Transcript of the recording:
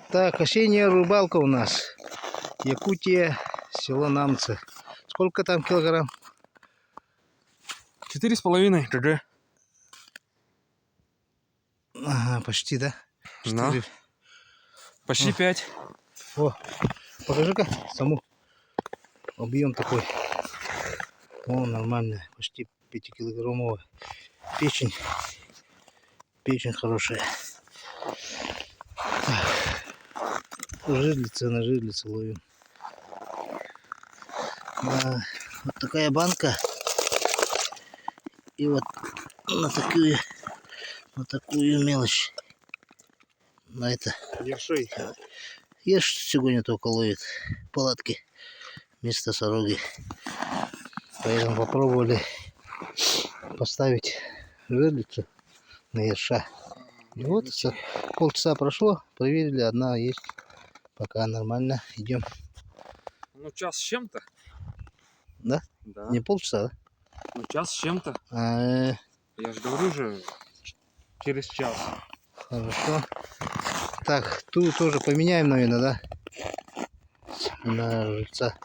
Так, осенняя рыбалка у нас. Якутия, село Намцы. Сколько там килограмм? 4,5 ТГ. Ага, почти, да? Да. 4. Почти 5. О, покажи-ка саму. Объем такой. О, нормально. Почти 5-килограммовая. Печень. Печень хорошая. Жирлица на жирлице ловим. Вот такая банка. И вот на такую мелочь. На это. Ершей. Ешь сегодня только ловит палатки вместо сороги. Поэтому попробовали поставить жерлицу на ерша. И вот полчаса прошло, проверили, одна есть. Пока нормально, идем. Ну, час с чем-то. Да? Да. Не полчаса, да? Ну, час с чем-то. Я же говорю же, через час. Хорошо. Так, ту тоже поменяем, наверное, да? На жильца.